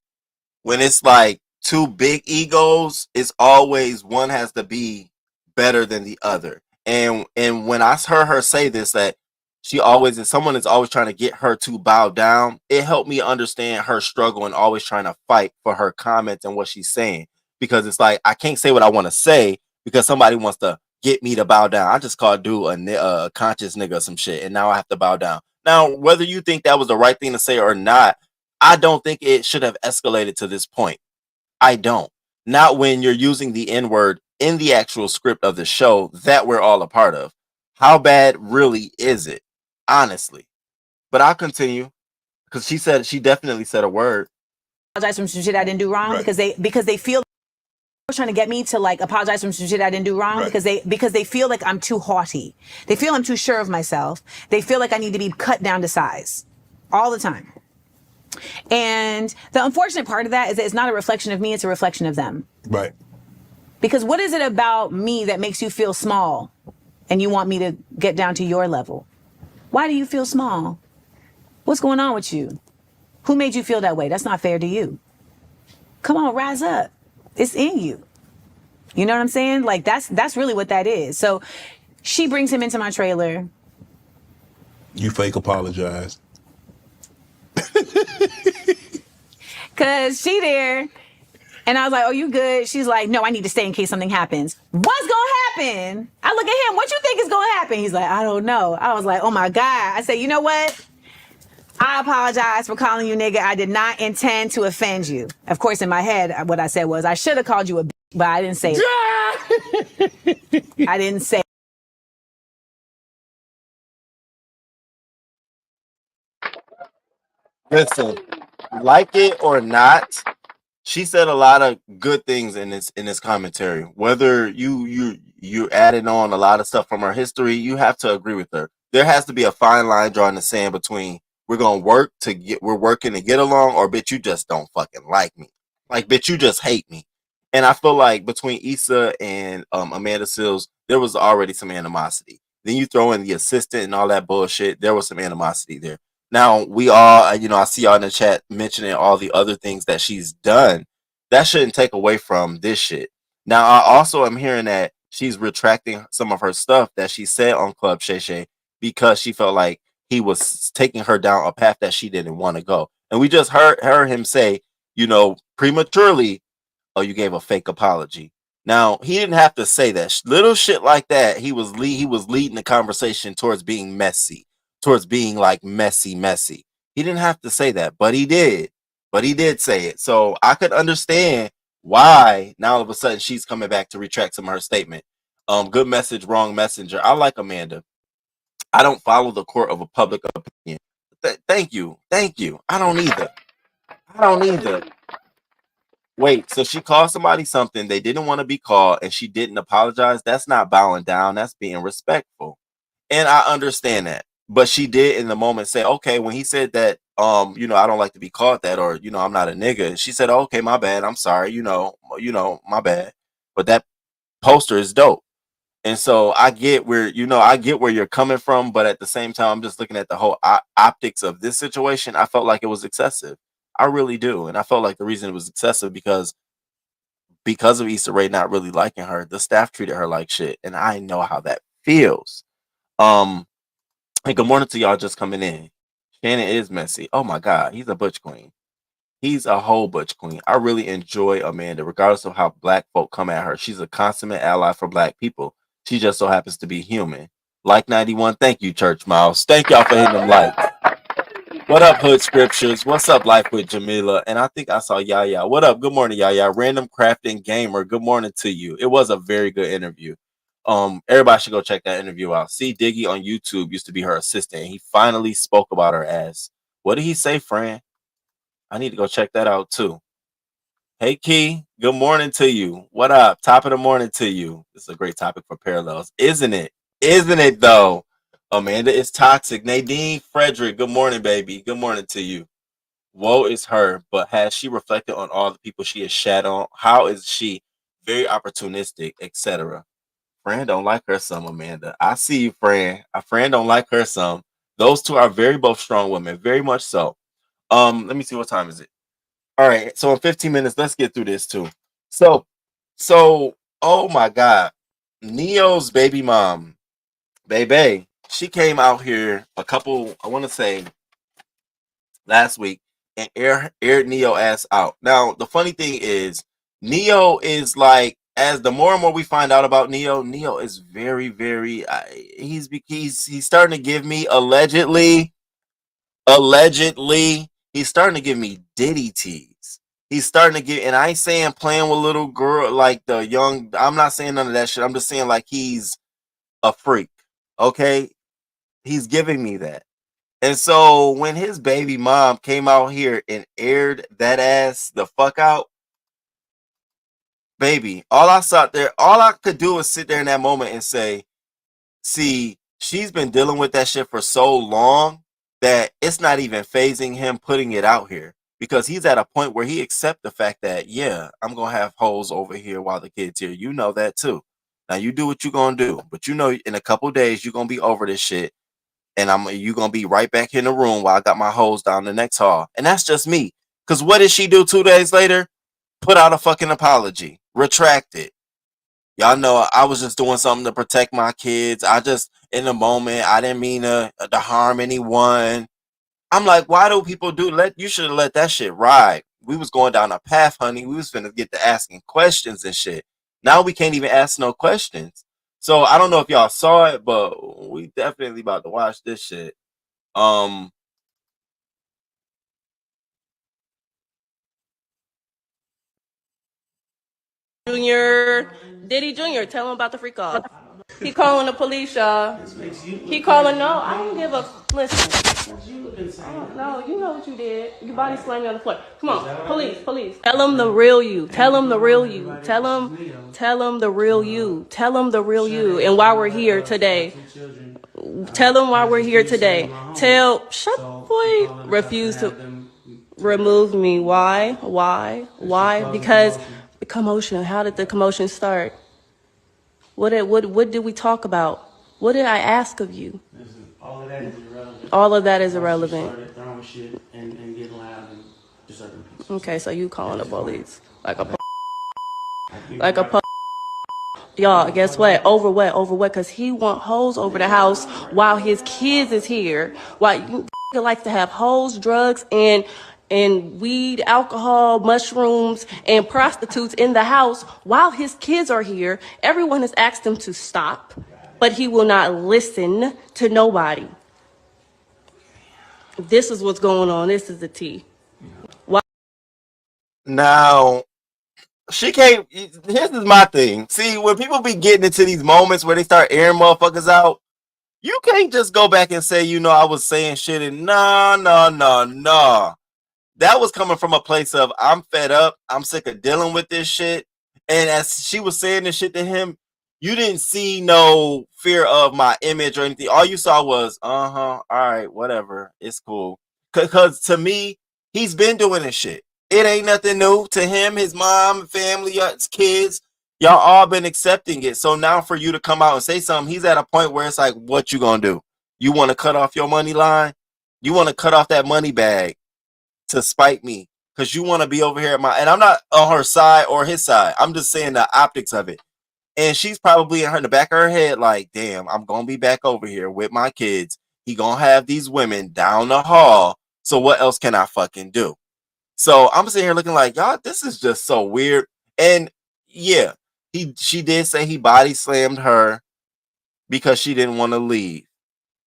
when it's like two big egos, it's always one has to be better than the other. And when I heard her say this, that she always is someone is always trying to get her to bow down, it helped me understand her struggle and always trying to fight for her comments and what she's saying. Because it's like I can't say what I want to say because somebody wants to get me to bow down. I just called dude a conscious nigga or some shit, and now I have to bow down. Now, whether you think that was the right thing to say or not, I don't think it should have escalated to this point. I don't. Not when you're using the N word in the actual script of the show that we're all a part of. How bad really is it? Honestly. But I'll continue because she definitely said a word. From some shit I didn't do wrong, right? because they feel trying to get me to like apologize for some shit I didn't do wrong, right? because they feel like I'm too haughty. They feel I'm too sure of myself. They feel like I need to be cut down to size all the time. And the unfortunate part of that is that it's not a reflection of me, it's a reflection of them. Right. Because what is it about me that makes you feel small and you want me to get down to your level? Why do you feel small? What's going on with you? Who made you feel that way? That's not fair to you. Come on, rise up. It's in you. You know what I'm saying? Like that's really what that is. So she brings him into my trailer. You fake apologize. Cause she there. And I was like, oh, you good? She's like, no, I need to stay in case something happens. What's gonna happen? I look at him, what you think is gonna happen? He's like, I don't know. I was like, oh my God. I said, you know what? I apologize for calling you nigga. I did not intend to offend you. Of course, in my head, what I said was, I should have called you a bitch, but I didn't say it. I didn't say it. Listen, like it or not, she said a lot of good things in this commentary. Whether you added on a lot of stuff from her history, you have to agree with her. There has to be a fine line drawn in the sand between we're working to get along, or bitch, you just don't fucking like me. Like, bitch, you just hate me. And I feel like between Issa and Amanda Seales, there was already some animosity. Then you throw in the assistant and all that bullshit, there was some animosity there. Now, we all, I see y'all in the chat mentioning all the other things that she's done. That shouldn't take away from this shit. Now, I also am hearing that she's retracting some of her stuff that she said on Club Shay Shay because she felt like he was taking her down a path that she didn't want to go. And we just heard him say, prematurely, oh, you gave a fake apology. Now, he didn't have to say that. Little shit like that, he was leading the conversation towards being messy, towards being like messy. He didn't have to say that, but he did. But he did say it. So I could understand why now all of a sudden she's coming back to retract some of her statement. Good message, wrong messenger. I like Amanda. I don't follow the court of a public opinion. Thank you. I don't either. Wait, so she called somebody something they didn't want to be called and she didn't apologize? That's not bowing down. That's being respectful. And I understand that. But she did in the moment say, okay, when he said that, I don't like to be called that, or, I'm not a nigga. She said, okay, my bad. I'm sorry. My bad. But that poster is dope. And so I get where you're coming from. But at the same time, I'm just looking at the whole optics of this situation. I felt like it was excessive. I really do. And I felt like the reason it was excessive because of Issa Rae not really liking her, the staff treated her like shit. And I know how that feels. And good morning to y'all just coming in. Shannon is messy. Oh my God, he's a butch queen. He's a whole butch queen. I really enjoy Amanda, regardless of how black folk come at her. She's a consummate ally for black people. She just so happens to be human. Like 91, thank you, Church Mouse. Thank y'all for hitting them likes. What up, Hood Scriptures? What's up, Life with Jamila? And I think I saw Yaya. What up? Good morning, Yaya. Random Crafting Gamer. Good morning to you. It was a very good interview. Everybody should go check that interview out. C Diggy on YouTube used to be her assistant. He finally spoke about her ass. What did he say, Fran? I need to go check that out too. Hey Key, good morning to you. What up? Top of the morning to you. This is a great topic for parallels, isn't it? Isn't it though? Amanda is toxic. Nadine Frederick, good morning, baby. Good morning to you. woe is her, but has she reflected on all the people she has shat on? How is she very opportunistic, etc.? Fran don't like her some, Amanda. I see you, Fran. A Fran don't like her some. Those two are very both strong women, very much so. Let me see, what time is it? All right, so in 15 minutes, let's get through this too. So, oh my God, NeYo's baby mom, Bebe, she came out here I want to say last week, and aired NeYo ass out. Now, the funny thing is, NeYo is like, as the more and more we find out about NeYo is very, very. He's starting to give me allegedly, he's starting to give me Diddy tease. He's starting to get, and I ain't saying playing with little girl like the young. I'm not saying none of that shit. I'm just saying like he's a freak. Okay, he's giving me that. And so when his baby mom came out here and aired that ass the fuck out, baby, all I could do was sit there in that moment and say, see, she's been dealing with that shit for so long that it's not even phasing him putting it out here, because he's at a point where he accepts the fact that, yeah, I'm going to have hoes over here while the kid's here. You know that too. Now you do what you're going to do, but you know, in a couple days, you're going to be over this shit. And you gonna be right back in the room while I got my hoes down the next hall. And that's just me. Cause what did she do 2 days later? Put out a fucking apology. Retract it. Y'all know I was just doing something to protect my kids. I just, in the moment, I didn't mean to harm anyone. I'm like, why do people you should have let that shit ride. We was going down a path, honey. We was finna get to asking questions and shit. Now we can't even ask no questions. So I don't know if y'all saw it, but we definitely about to watch this shit. Junior, Diddy Junior, tell him about the freak off. He calling the police, y'all. He calling, no, I don't give a, listen. No, you know what you did. Your body slammed on the floor. Come on, police. Tell him the real you. Tell him the real you. Tell him the real you. Tell him the real you. And why we're here today. Tell him why we're here today. Boy, refuse to remove me. Why? Because the commotion. How did the commotion start? What did we talk about? What did I ask of you? All of that is irrelevant. All of that is irrelevant. Started throwing shit and getting loud and disturbing peace. Okay, so you calling the police like a y'all, guess what? Over what? Because he want hoes over the house while his kids is here. While you likes to have hoes, drugs, and weed, alcohol, mushrooms, and prostitutes in the house while his kids are here. Everyone has asked him to stop, but he will not listen to nobody. This is what's going on. This is the tea. Now, she can't. Here's my thing. See, when people be getting into these moments where they start airing motherfuckers out, you can't just go back and say, I was saying shit and no. That was coming from a place of, I'm fed up. I'm sick of dealing with this shit. And as she was saying this shit to him, you didn't see no fear of my image or anything. All you saw was, all right, whatever. It's cool. Because to me, he's been doing this shit. It ain't nothing new to him, his mom, family, his kids. Y'all all been accepting it. So now for you to come out and say something, he's at a point where it's like, what you gonna do? You want to cut off your money line? You want to cut off that money bag to spite me? Because you want to be over here at and I'm not on her side or his side. I'm just saying the optics of it. And she's probably in the back of her head like, damn, I'm going to be back over here with my kids. He going to have these women down the hall. So what else can I fucking do? So I'm sitting here looking like, y'all, this is just so weird. And yeah, she did say he body slammed her because she didn't want to leave.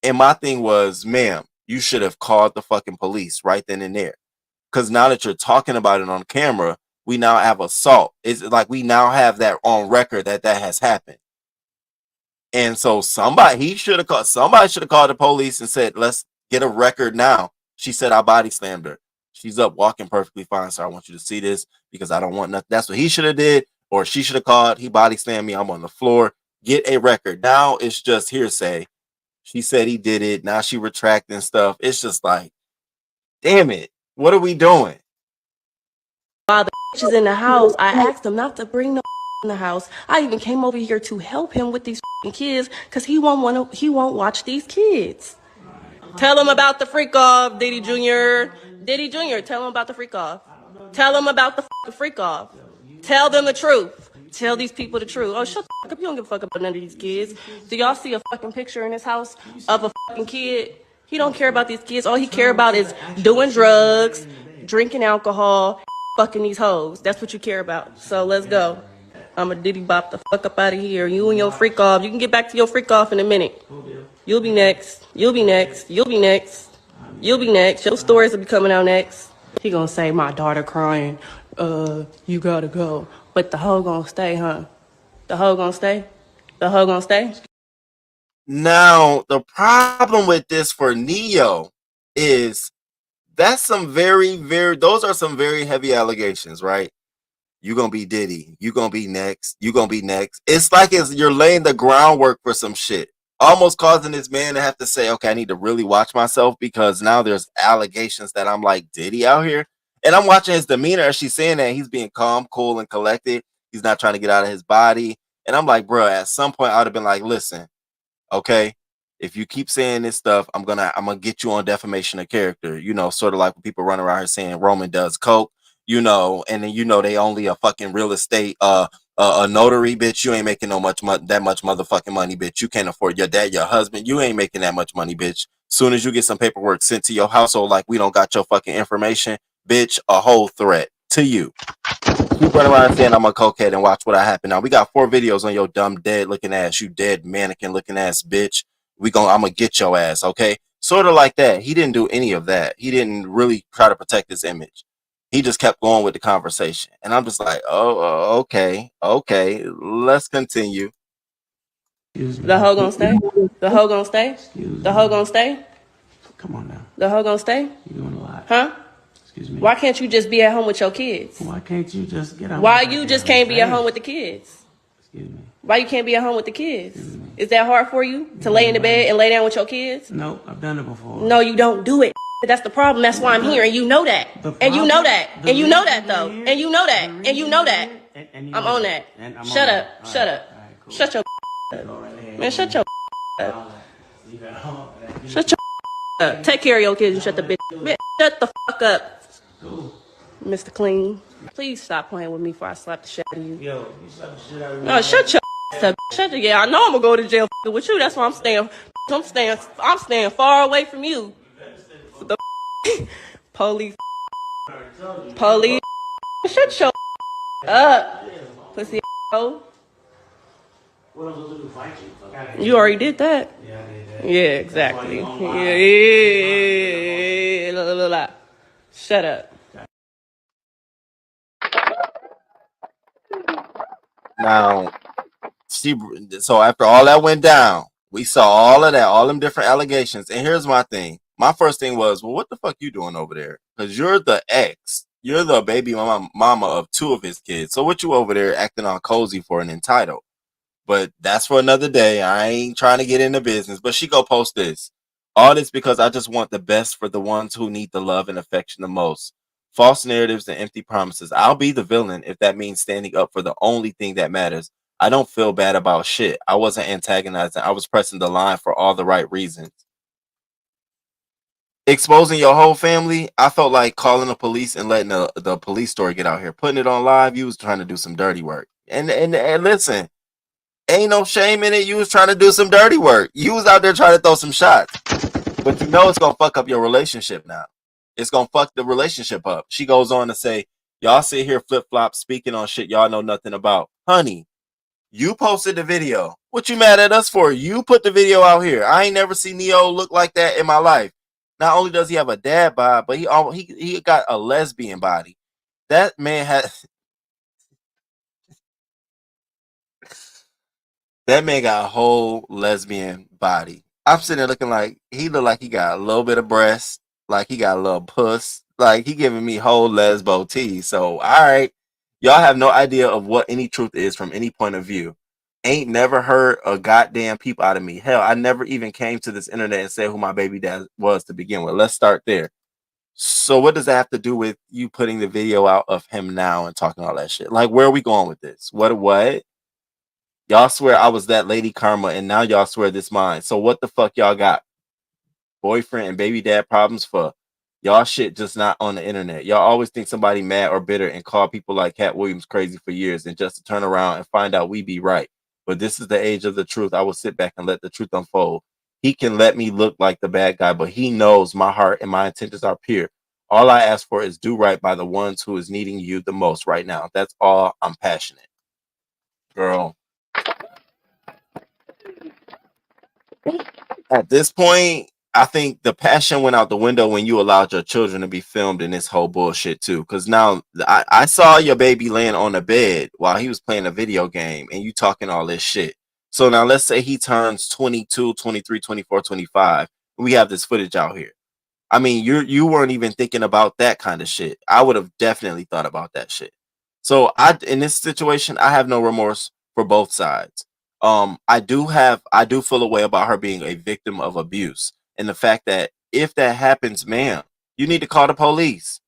And my thing was, ma'am, you should have called the fucking police right then and there. Because now that you're talking about it on camera, we now have assault. It's like we now have that on record that has happened. And so somebody should have called the police and said, let's get a record now. She said I body slammed her. She's up walking perfectly fine. So I want you to see this because I don't want nothing. That's what he should have did. Or she should have called. He body slammed me. I'm on the floor. Get a record. Now it's just hearsay. She said he did it. Now she retracting stuff. It's just like, damn it. What are we doing? While the is in the house, I asked him not to bring no in the house. I even came over here to help him with these kids because he won't watch these kids. Tell him about the freak off, Diddy Jr. Diddy Jr., tell him about the freak off. Tell them about the freak off. Tell them the truth. Tell these people the truth. Oh, shut the fuck up. You don't give a fuck about none of these kids. Do y'all see a fucking picture in his house of a fucking kid? He don't care about these kids. All he care about is doing drugs, drinking alcohol, fucking these hoes. That's what you care about. So let's go. I'm a Diddy bop the fuck up out of here. You and your freak off. You can get back to your freak off in a minute. You'll be next. You'll be next. You'll be next. You'll be next. Your stories will be coming out next. He gonna say, my daughter crying, you gotta go. But the hoe gonna stay, huh? The hoe gonna stay? The hoe gonna stay? Now, the problem with this for NeYo is that's some those are some very heavy allegations, right? You gonna be Diddy. You gonna be next. You gonna be next. It's like you're laying the groundwork for some shit. Almost causing this man to have to say, okay, I need to really watch myself because now there's allegations that I'm like Diddy out here. And I'm watching his demeanor as she's saying that he's being calm, cool, and collected. He's not trying to get out of his body. And I'm like, bro, at some point I would have been like, listen, okay, if you keep saying this stuff, I'm gonna get you on defamation of character. You know, sort of like when people run around here saying Roman does coke, you know, and then they only a fucking real estate a notary, bitch. You ain't making that much motherfucking money, bitch. You can't afford your dad, your husband. You ain't making that much money, bitch. Soon as you get some paperwork sent to your household, like we don't got your fucking information, bitch, a whole threat to you. Keep running around saying I'm a cokehead and watch what I happen. Now we got 4 videos on your dumb dead looking ass, you dead mannequin looking ass bitch. I'm gonna get your ass, okay? Sort of like that. He didn't do any of that. He didn't really try to protect his image. He just kept going with the conversation. And I'm just like, okay, let's continue. The hoe gonna stay? The hoe gonna stay? The hoe gonna stay? Come on now. The hoe gonna stay? You're doing a lot. Huh? Excuse me. Why can't you just be at home with your kids? Why can't you just get out? Why you just can't be at home with the kids? Excuse me. Why you can't be at home with the kids? Is that hard for you to lay in the bed and lay down with your kids? Nope, I've done it before. No, you don't do it. That's the problem. That's why I'm here, and you know that. And you know that. And you know that, though. And you know that. And you know that. I'm on that. Shut up. Shut up. Shut your up. Man, shut your up. Shut your up. Take care of your kids and shut the bitch. Shut the fuck up, Mr. Clean. Please stop playing with me before I slap the shit out of you. Yo, you slap the shit out of me. No, shut your up. Shut your, yeah, I know I'm gonna go to jail with you. That's why I'm staying far away from you. The police. Shut your up, pussy hoe. What am I supposed to do? Fight you? You already did that. Yeah, I did that. Yeah, exactly. Yeah. Shut up. Now, so after all that went down, we saw all of that, all them different allegations. And here's my thing. My first thing was, well, what the fuck you doing over there? Because you're the ex. You're the baby mama of 2 of his kids. So what you over there acting all cozy for and entitled? But that's for another day. I ain't trying to get into business. But she go post this. All this because I just want the best for the ones who need the love and affection the most. False narratives and empty promises. I'll be the villain if that means standing up for the only thing that matters. I don't feel bad about shit. I wasn't antagonizing. I was pressing the line for all the right reasons. Exposing your whole family, I felt like calling the police and letting the police story get out here. Putting it on live, you was trying to do some dirty work. And listen, ain't no shame in it. You was trying to do some dirty work. You was out there trying to throw some shots. But you know it's going to fuck up your relationship now. It's going to fuck the relationship up. She goes on to say, y'all sit here flip-flop speaking on shit y'all know nothing about. Honey, you posted the video. What you mad at us for? You put the video out here. I ain't never seen NeYo look like that in my life. Not only does he have a dad bod, but he got a lesbian body. That man got a whole lesbian body. I'm sitting there looking like he look like he got a little bit of breast, like he got a little puss, like he giving me whole lesbo tea. So all right, y'all have no idea of what any truth is from any point of view. Ain't never heard a goddamn peep out of me. Hell, I never even came to this internet and said who my baby dad was to begin with. Let's start there. So what does that have to do with you putting the video out of him now and talking all that shit? Like, where are we going with this? What? Y'all swear I was that lady Karma, and now y'all swear this mine. So what the fuck y'all got? Boyfriend and baby dad problems for y'all shit just not on the internet. Y'all always think somebody mad or bitter and call people like Cat Williams crazy for years, and just to turn around and find out we be right. But this is the age of the truth. I will sit back and let the truth unfold. He can let me look like the bad guy, but he knows my heart and my intentions are pure. All I ask for is do right by the ones who is needing you the most right now. That's all. I'm passionate. Girl, at this point, I think the passion went out the window when you allowed your children to be filmed in this whole bullshit too. Because now I saw your baby laying on the bed while he was playing a video game and you talking all this shit. So now let's say he turns 22, 23, 24, 25. We have this footage out here. I mean, you weren't even thinking about that kind of shit. I would have definitely thought about that shit. So in this situation, I have no remorse for both sides. I do feel a way about her being a victim of abuse, and the fact that if that happens, ma'am, you need to call the police,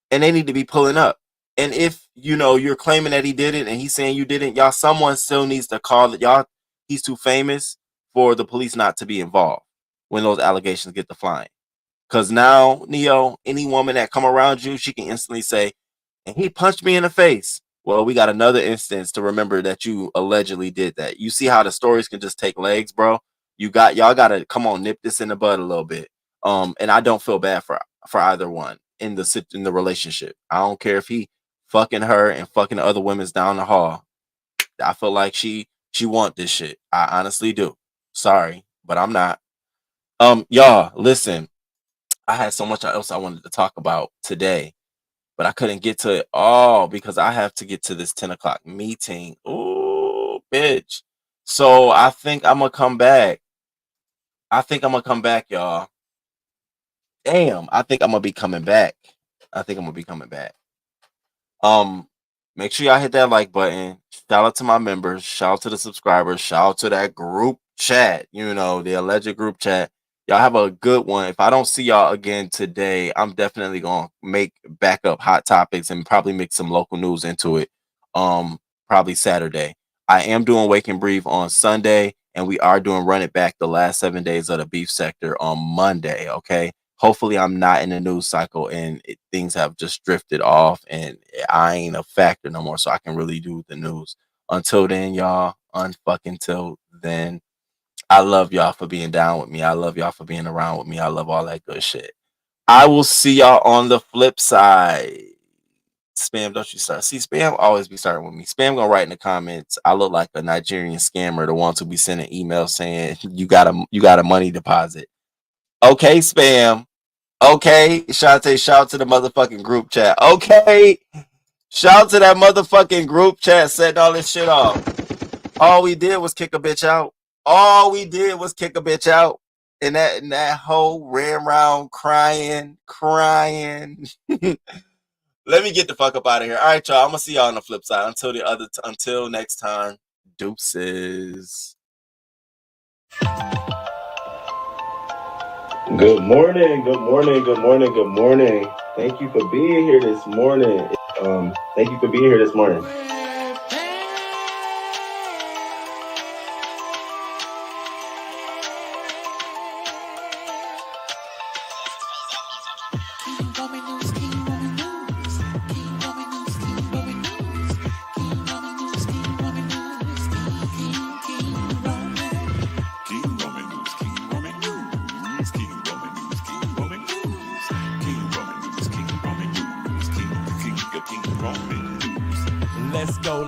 and they need to be pulling up. And if you're claiming that he did it, and he's saying you didn't, y'all, someone still needs to call it. Y'all, he's too famous for the police not to be involved when those allegations get to flying. Because now, NeYo, any woman that come around you, she can instantly say, and he punched me in the face. Well, we got another instance to remember that you allegedly did that. You see how the stories can just take legs, bro? Y'all gotta come on, nip this in the bud a little bit. And I don't feel bad for either one in the relationship. I don't care if he fucking her and fucking the other women's down the hall. I feel like she want this shit. I honestly do. Sorry, but I'm not. Y'all, listen. I had so much else I wanted to talk about today, but I couldn't get to it all because I have to get to this 10 o'clock meeting. Ooh, bitch. So I think I'm going to come back. Y'all. Damn, I think I'm going to be coming back. Make sure y'all hit that like button. Shout out to my members. Shout out to the subscribers. Shout out to that group chat, the alleged group chat. Y'all have a good one. If I don't see y'all again today, I'm definitely going to make backup hot topics and probably mix some local news into it. Probably Saturday. I am doing Wake and Breathe on Sunday, and we are doing Run It Back the last 7 days of the beef sector on Monday. Okay. Hopefully I'm not in the news cycle and things have just drifted off and I ain't a factor no more, so I can really do the news. Until then, y'all, unfucking till then. I love y'all for being down with me. I love y'all for being around with me. I love all that good shit. I will see y'all on the flip side. Spam, don't you start. See, Spam always be starting with me. Spam gonna write in the comments, I look like a Nigerian scammer, the ones who be sending emails saying you got a money deposit. Okay, Spam. Okay, Shantae, shout out to the motherfucking group chat. Okay, shout out to that motherfucking group chat setting all this shit off. All we did was kick a bitch out. And that hoe ran around crying. Let me get the fuck up out of here. All right, y'all. I'm gonna see y'all on the flip side. Until next time, deuces. Good morning. Thank you for being here this morning.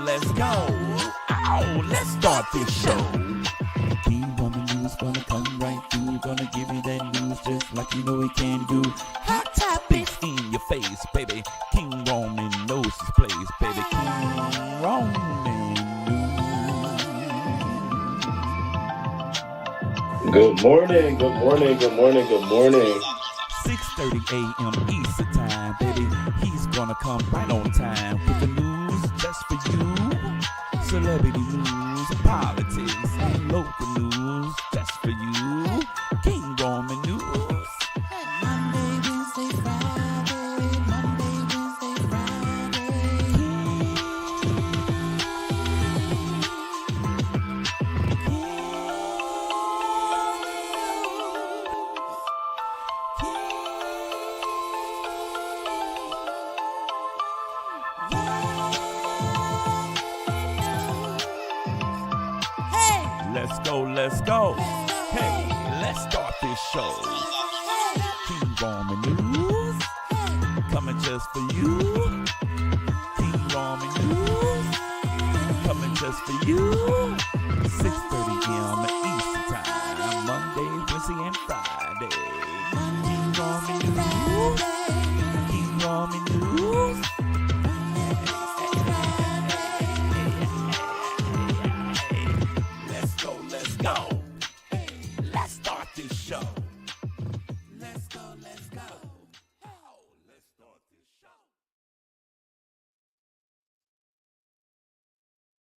Let's go. Ow, let's start this show. King Woman News gonna come right through. Gonna give you that news just like you know he can do. Hot topics in your face, baby. King Roman knows his place, baby. King Roman News. Good morning. 6:30 a.m. Eastern time, baby. He's gonna come right on time with the news just for you. Celebrity news, politics, and local news just for you. King Roman News. Monday, Wednesday, Friday. let's go. Hey, let's start this show. King Roman News, coming just for you. King Roman News, coming just for you.